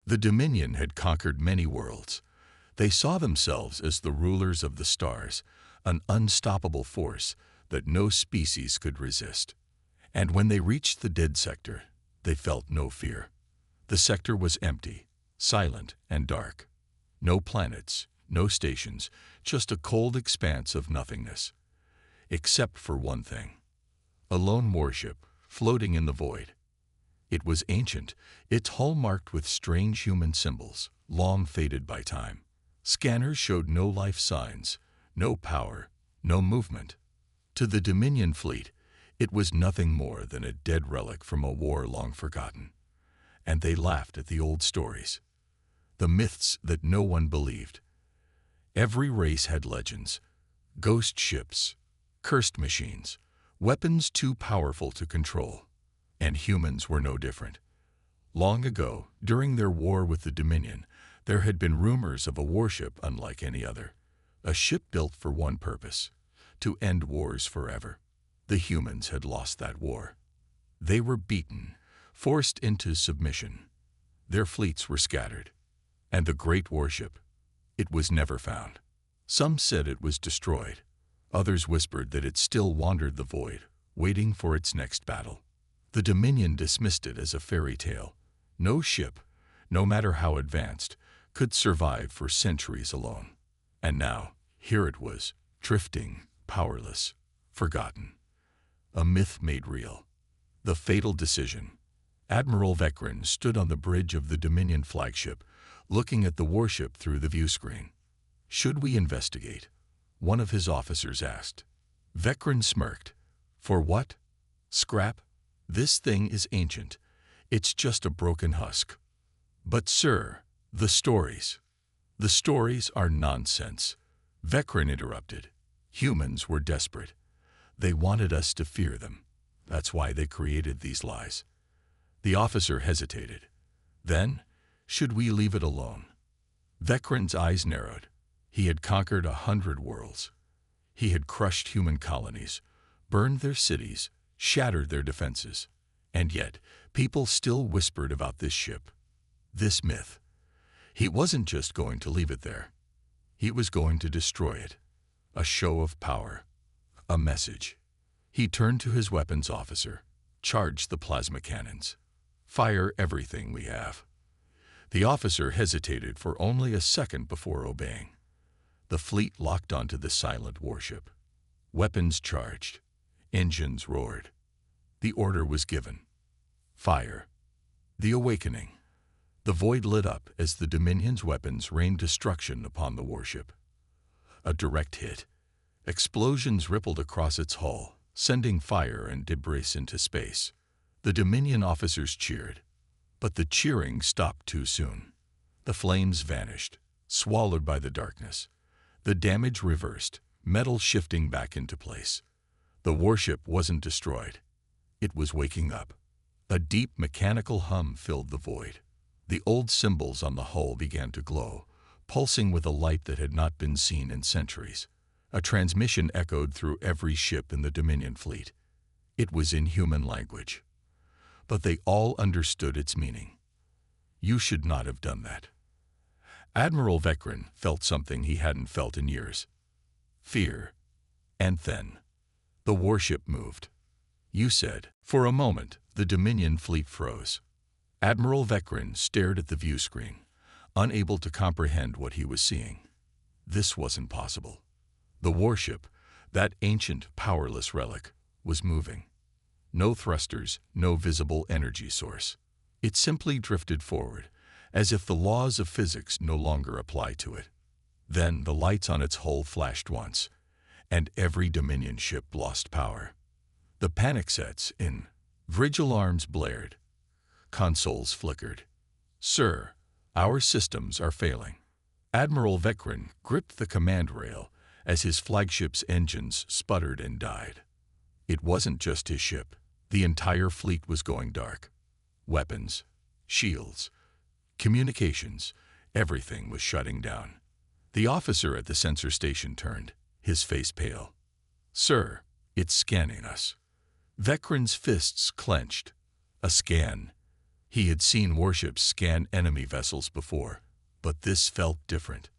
The Dominion had conquered many worlds. They saw themselves as the rulers of the stars, an unstoppable force that no species could resist. And when they reached the dead sector, they felt no fear. The sector was empty, silent, and dark. No planets, no stations, just a cold expanse of nothingness. Except for one thing. A lone warship, floating in the void. It was ancient, its hull marked with strange human symbols, long faded by time. Scanners showed no life signs, no power, no movement. To the Dominion fleet, it was nothing more than a dead relic from a war long forgotten. And they laughed at the old stories, the myths that no one believed. Every race had legends, ghost ships, cursed machines, weapons too powerful to control. And humans were no different. Long ago, during their war with the Dominion, there had been rumors of a warship unlike any other, a ship built for one purpose, to end wars forever. The humans had lost that war. They were beaten, forced into submission. Their fleets were scattered. And the great warship, it was never found. Some said it was destroyed. Others whispered that it still wandered the void, waiting for its next battle. The Dominion dismissed it as a fairy tale. No ship, no matter how advanced, could survive for centuries alone. And now, here it was, drifting, powerless, forgotten. A myth made real. The fatal decision. Admiral Vekrin stood on the bridge of the Dominion flagship, looking at the warship through the viewscreen. "Should we investigate?" one of his officers asked. Vekrin smirked. "For what? Scrap? This thing is ancient. It's just a broken husk." "But sir, the stories." "The stories are nonsense," Vekrin interrupted. "Humans were desperate. They wanted us to fear them. That's why they created these lies." The officer hesitated. Then, should we leave it alone? Vekrin's eyes narrowed. He had conquered 100 worlds. He had crushed human colonies, burned their cities, shattered their defenses. And yet, people still whispered about this ship, this myth. He wasn't just going to leave it there. He was going to destroy it. A show of power. A message. He turned to his weapons officer. "Charge the plasma cannons. Fire everything we have." The officer hesitated for only a second before obeying. The fleet locked onto the silent warship. Weapons charged. Engines roared. The order was given. Fire. The awakening. The void lit up as the Dominion's weapons rained destruction upon the warship. A direct hit. Explosions rippled across its hull, sending fire and debris into space. The Dominion officers cheered, but the cheering stopped too soon. The flames vanished, swallowed by the darkness. The damage reversed, metal shifting back into place. The warship wasn't destroyed. It was waking up. A deep mechanical hum filled the void. The old symbols on the hull began to glow, pulsing with a light that had not been seen in centuries. A transmission echoed through every ship in the Dominion fleet. It was in human language. But they all understood its meaning. "You should not have done that." Admiral Vekrin felt something he hadn't felt in years. Fear. And then, the warship moved. "You said." For a moment, the Dominion fleet froze. Admiral Vekrin stared at the viewscreen, unable to comprehend what he was seeing. This wasn't possible. The warship, that ancient, powerless relic, was moving. No thrusters, no visible energy source. It simply drifted forward, as if the laws of physics no longer apply to it. Then the lights on its hull flashed once, and every Dominion ship lost power. The panic sets in. Bridge alarms blared. Consoles flickered. "Sir, our systems are failing." Admiral Vekrin gripped the command rail as his flagship's engines sputtered and died. It wasn't just his ship. The entire fleet was going dark. Weapons, shields, communications, everything was shutting down. The officer at the sensor station turned, his face pale. "Sir, it's scanning us." Vekrin's fists clenched. A scan. He had seen warships scan enemy vessels before, but this felt different.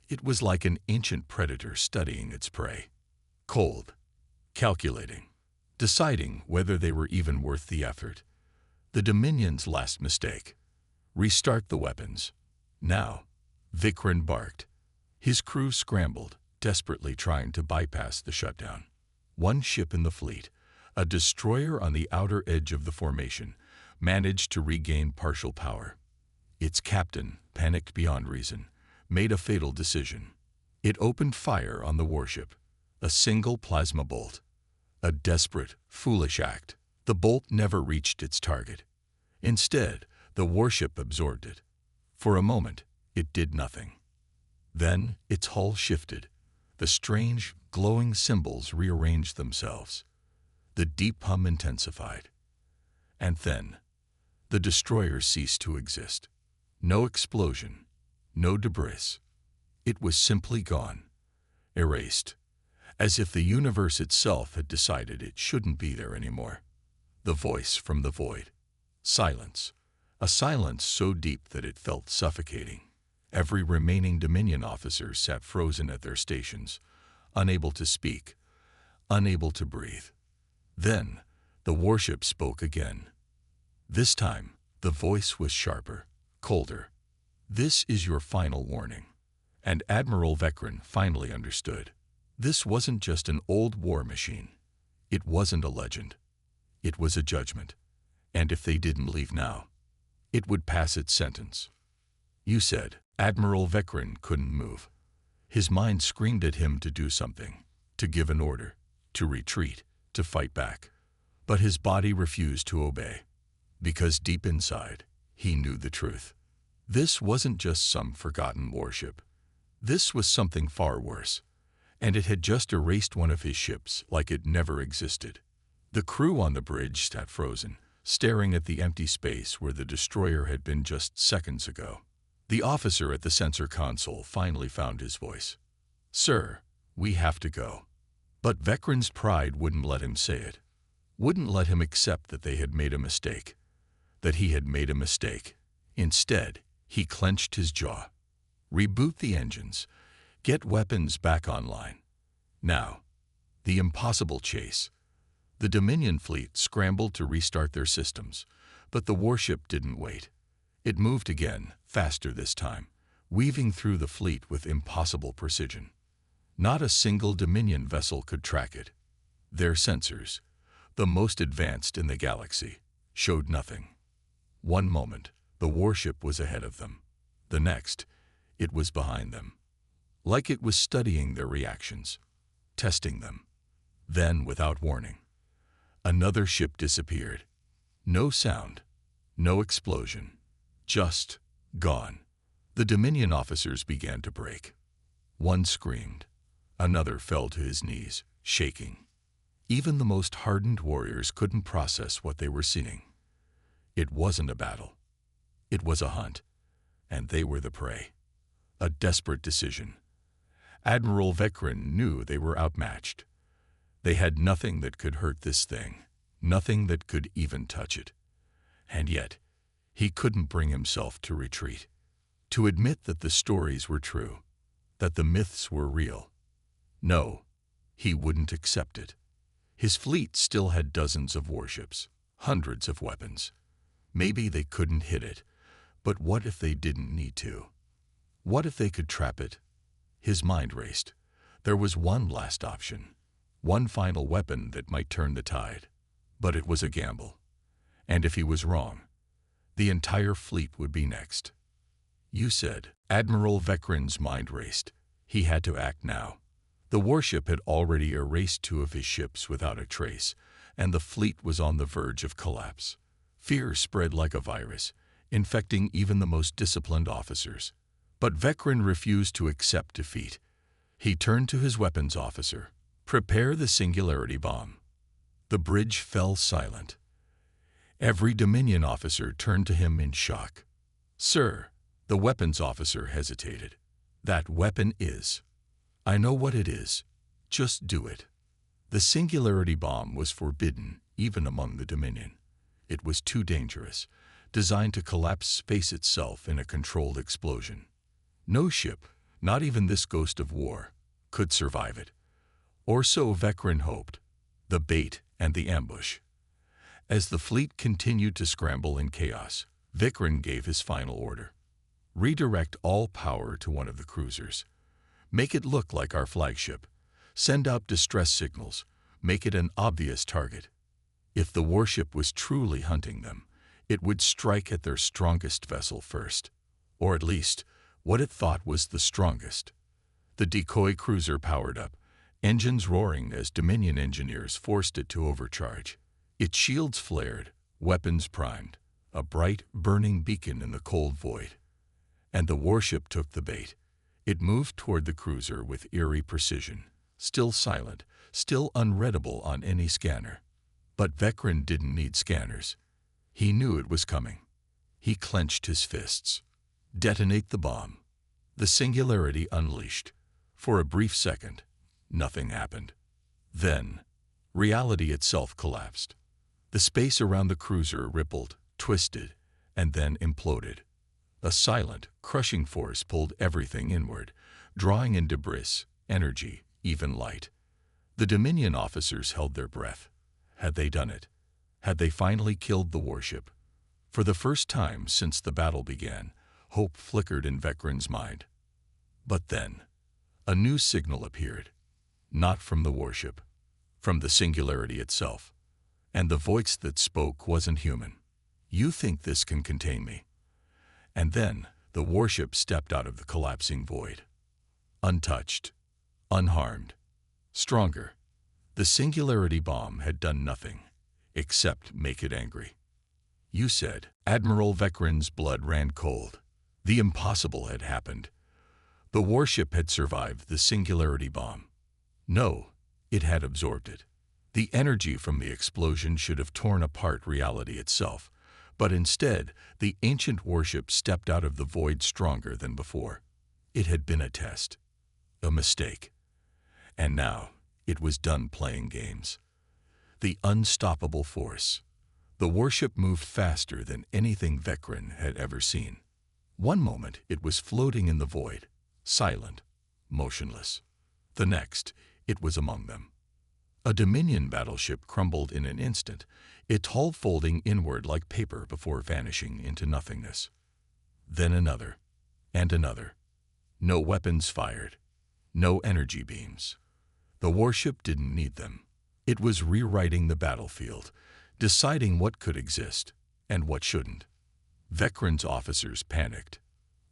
It was like an ancient predator studying its prey. Cold, calculating, deciding whether they were even worth the effort. The Dominion's last mistake. Restart the weapons. Now, Vikran barked. His crew scrambled, desperately trying to bypass the shutdown. One ship in the fleet, a destroyer on the outer edge of the formation, managed to regain partial power. Its captain, panicked beyond reason, made a fatal decision. It opened fire on the warship. A single plasma bolt. A desperate, foolish act. The bolt never reached its target. Instead, the warship absorbed it. For a moment, it did nothing. Then, its hull shifted. The strange, glowing symbols rearranged themselves. The deep hum intensified. And then, the destroyer ceased to exist. No explosion, no debris. It was simply gone, erased, as if the universe itself had decided it shouldn't be there anymore. The voice from the void. Silence. A silence so deep that it felt suffocating. Every remaining Dominion officer sat frozen at their stations, unable to speak, unable to breathe. Then, the warship spoke again. This time, the voice was sharper, colder. This is your final warning. And Admiral Vikran finally understood. This wasn't just an old war machine. It wasn't a legend. It was a judgment. And if they didn't leave now, it would pass its sentence. You said. Admiral Vikran couldn't move. His mind screamed at him to do something, to give an order, to retreat, to fight back. But his body refused to obey, because deep inside, he knew the truth. This wasn't just some forgotten warship. This was something far worse, and it had just erased one of his ships like it never existed. The crew on the bridge sat frozen, staring at the empty space where the destroyer had been just seconds ago. The officer at the sensor console finally found his voice. "Sir, we have to go." But Vikran's pride wouldn't let him say it, wouldn't let him accept that they had made a mistake, that he had made a mistake. Instead, he clenched his jaw. Reboot the engines. Get weapons back online. Now, the impossible chase. The Dominion fleet scrambled to restart their systems, but the warship didn't wait. It moved again, faster this time, weaving through the fleet with impossible precision. Not a single Dominion vessel could track it. Their sensors, the most advanced in the galaxy, showed nothing. One moment, the warship was ahead of them. The next, it was behind them. Like it was studying their reactions, testing them. Then, without warning, another ship disappeared. No sound, no explosion. Just gone. The Dominion officers began to break. One screamed. Another fell to his knees, shaking. Even the most hardened warriors couldn't process what they were seeing. It wasn't a battle. It was a hunt, and they were the prey. A desperate decision. Admiral Vikran knew they were outmatched. They had nothing that could hurt this thing, nothing that could even touch it. And yet, he couldn't bring himself to retreat, to admit that the stories were true, that the myths were real. No, he wouldn't accept it. His fleet still had dozens of warships, hundreds of weapons. Maybe they couldn't hit it, but what if they didn't need to? What if they could trap it? His mind raced. There was one last option, one final weapon that might turn the tide. But it was a gamble. And if he was wrong, the entire fleet would be next. You said. Admiral Vikran's mind raced. He had to act now. The warship had already erased 2 of his ships without a trace, and the fleet was on the verge of collapse. Fear spread like a virus, infecting even the most disciplined officers. But Vikran refused to accept defeat. He turned to his weapons officer. "Prepare the singularity bomb." The bridge fell silent. Every Dominion officer turned to him in shock. "Sir," the weapons officer hesitated. "That weapon is." "I know what it is. Just do it." The singularity bomb was forbidden even among the Dominion. It was too dangerous, designed to collapse space itself in a controlled explosion. No ship, not even this ghost of war, could survive it. Or so Vecren hoped. The bait and the ambush. As the fleet continued to scramble in chaos, Vecren gave his final order. Redirect all power to one of the cruisers. Make it look like our flagship. Send out distress signals. Make it an obvious target. If the warship was truly hunting them, it would strike at their strongest vessel first. Or at least, what it thought was the strongest. The decoy cruiser powered up, engines roaring as Dominion engineers forced it to overcharge. Its shields flared, weapons primed, a bright, burning beacon in the cold void. And the warship took the bait. It moved toward the cruiser with eerie precision, still silent, still unreadable on any scanner. But Vecren didn't need scanners. He knew it was coming. He clenched his fists. Detonate the bomb. The singularity unleashed. For a brief second, nothing happened. Then, reality itself collapsed. The space around the cruiser rippled, twisted, and then imploded. A silent, crushing force pulled everything inward, drawing in debris, energy, even light. The Dominion officers held their breath. Had they done it? Had they finally killed the warship? For the first time since the battle began, hope flickered in Vecren's mind. But then, a new signal appeared. Not from the warship, from the singularity itself. And the voice that spoke wasn't human. You think this can contain me? And then, the warship stepped out of the collapsing void. Untouched, unharmed, stronger. The singularity bomb had done nothing, except make it angry. You said, Admiral Vecren's blood ran cold. The impossible had happened. The warship had survived the singularity bomb. No, it had absorbed it. The energy from the explosion should have torn apart reality itself, but instead, the ancient warship stepped out of the void stronger than before. It had been a test, a mistake. And now, it was done playing games. The unstoppable force. The warship moved faster than anything Vecren had ever seen. One moment, it was floating in the void, silent, motionless. The next, it was among them. A Dominion battleship crumbled in an instant, its hull folding inward like paper before vanishing into nothingness. Then another, and another. No weapons fired, no energy beams. The warship didn't need them. It was rewriting the battlefield, deciding what could exist and what shouldn't. Vecren's officers panicked.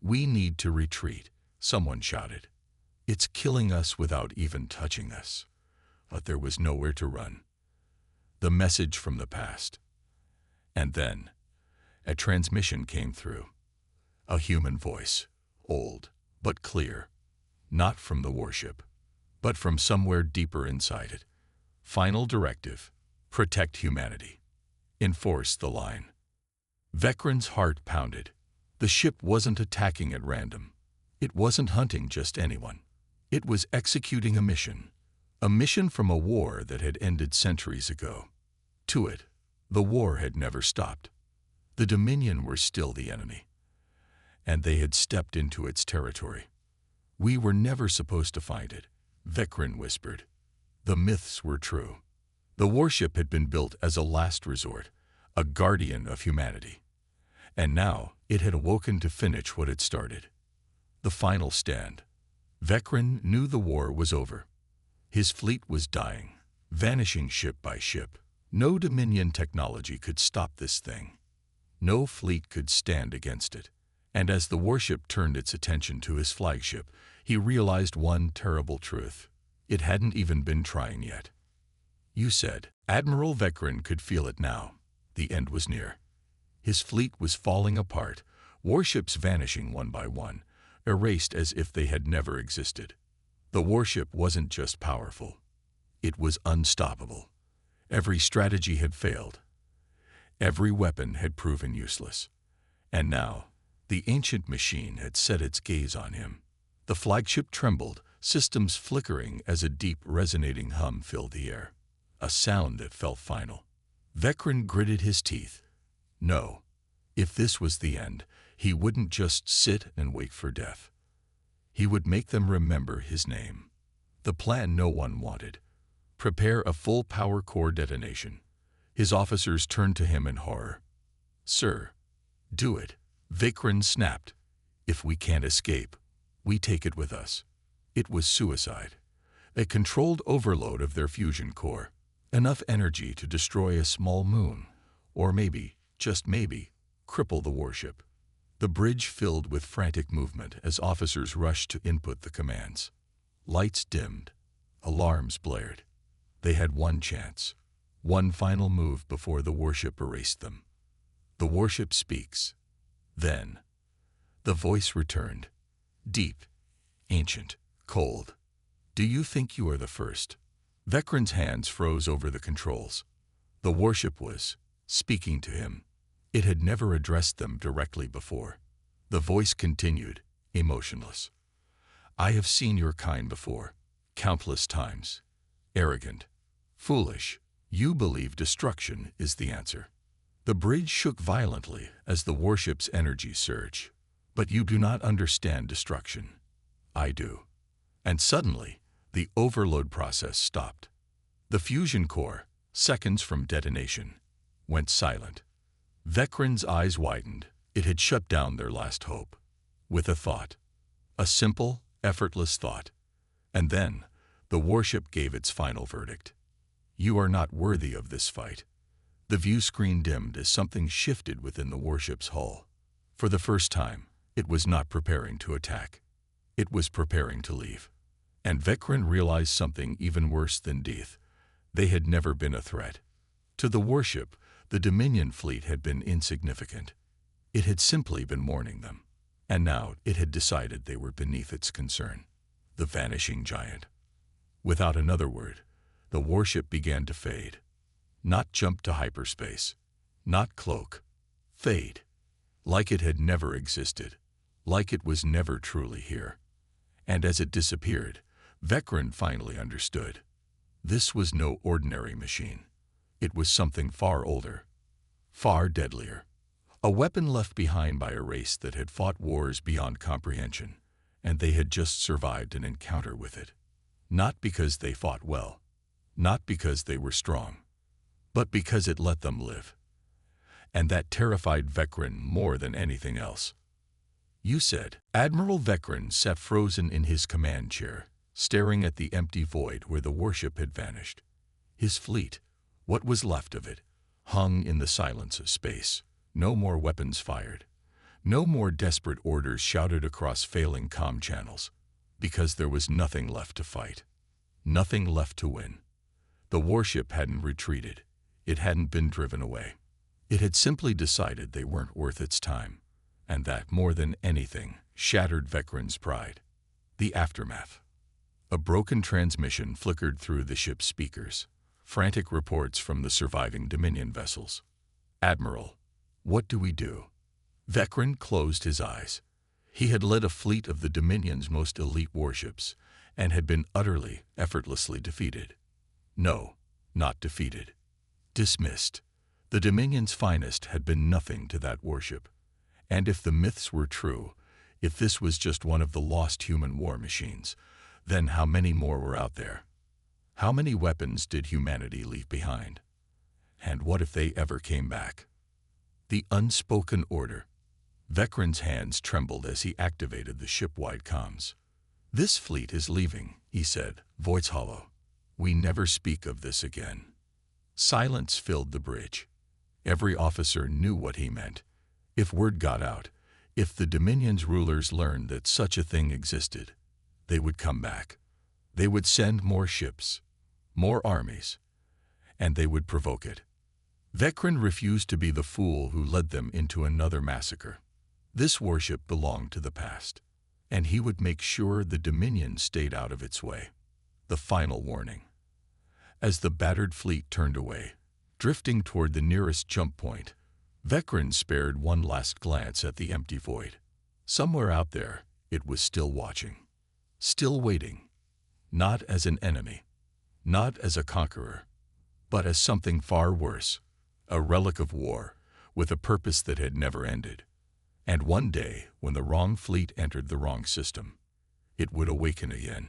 We need to retreat, someone shouted. It's killing us without even touching us. But there was nowhere to run. The message from the past. And then, a transmission came through. A human voice, old but clear, not from the warship, but from somewhere deeper inside it. Final directive, protect humanity. Enforce the line. Vecren's heart pounded. The ship wasn't attacking at random. It wasn't hunting just anyone. It was executing a mission from a war that had ended centuries ago. To it, the war had never stopped. The Dominion were still the enemy, and they had stepped into its territory. We were never supposed to find it, Vecren whispered. The myths were true. The warship had been built as a last resort, a guardian of humanity. And now it had awoken to finish what it started. The final stand. Vecren knew the war was over. His fleet was dying, vanishing ship by ship. No Dominion technology could stop this thing. No fleet could stand against it. And as the warship turned its attention to his flagship, he realized one terrible truth. It hadn't even been trying yet. You said, Admiral Vecren could feel it now. The end was near. His fleet was falling apart, warships vanishing one by one, erased as if they had never existed. The warship wasn't just powerful. It was unstoppable. Every strategy had failed. Every weapon had proven useless. And now, the ancient machine had set its gaze on him. The flagship trembled, systems flickering as a deep, resonating hum filled the air. A sound that felt final. Vecren gritted his teeth. No, If this was the end, he wouldn't just sit and wait for death. He would make them remember his name. The plan no one wanted. Prepare a full power core detonation. His officers turned to him in horror. Sir, do it. Vikran snapped. If we can't escape, we take it with us. It was suicide. A controlled overload of their fusion core. Enough energy to destroy a small moon, or maybe, just maybe, cripple the warship. The bridge filled with frantic movement as officers rushed to input the commands. Lights dimmed. Alarms blared. They had one chance. One final move before the warship erased them. The warship speaks. Then, the voice returned. Deep, ancient, cold. Do you think you are the first? Vikran's hands froze over the controls. The warship was speaking to him. It had never addressed them directly before. The voice continued, emotionless. I have seen your kind before, countless times. Arrogant, foolish. You believe destruction is the answer. The bridge shook violently as the warship's energy surged. But you do not understand destruction. I do. And suddenly, the overload process stopped. The fusion core, seconds from detonation, went silent. Vikran's eyes widened. It had shut down their last hope. With a thought. A simple, effortless thought. And then, the warship gave its final verdict. You are not worthy of this fight. The view screen dimmed as something shifted within the warship's hull. For the first time, it was not preparing to attack. It was preparing to leave. And Vikran realized something even worse than death. They had never been a threat. To the warship, the Dominion fleet had been insignificant. It had simply been mourning them. And now it had decided they were beneath its concern. The vanishing giant. Without another word, the warship began to fade. Not jump to hyperspace. Not cloak. Fade. Like it had never existed. Like it was never truly here. And as it disappeared, Vikran finally understood. This was no ordinary machine. It was something far older. Far deadlier. A weapon left behind by a race that had fought wars beyond comprehension, and they had just survived an encounter with it. Not because they fought well. Not because they were strong. But because it let them live. And that terrified Vikran more than anything else. You said. Admiral Vikran sat frozen in his command chair, staring at the empty void where the warship had vanished. His fleet, what was left of it, hung in the silence of space. No more weapons fired. No more desperate orders shouted across failing comm channels. Because there was nothing left to fight. Nothing left to win. The warship hadn't retreated. It hadn't been driven away. It had simply decided they weren't worth its time. And that, more than anything, shattered Vikran's pride. The aftermath. A broken transmission flickered through the ship's speakers. Frantic reports from the surviving Dominion vessels. Admiral, what do we do? Vikran closed his eyes. He had led a fleet of the Dominion's most elite warships and had been utterly, effortlessly defeated. No, not defeated. Dismissed. The Dominion's finest had been nothing to that warship. And if the myths were true, if this was just one of the lost human war machines, then how many more were out there? How many weapons did humanity leave behind? And what if they ever came back? The unspoken order. Vikran's hands trembled as he activated the ship-wide comms. This fleet is leaving, he said, voice hollow. We never speak of this again. Silence filled the bridge. Every officer knew what he meant. If word got out, if the Dominion's rulers learned that such a thing existed, they would come back. They would send more ships, more armies, and they would provoke it. Vikran refused to be the fool who led them into another massacre. This warship belonged to the past, and he would make sure the Dominion stayed out of its way. The final warning. As the battered fleet turned away, drifting toward the nearest jump point, Vikran spared one last glance at the empty void. Somewhere out there, it was still watching. Still waiting. Not as an enemy. Not as a conqueror. But as something far worse. A relic of war, with a purpose that had never ended. And one day, when the wrong fleet entered the wrong system, it would awaken again.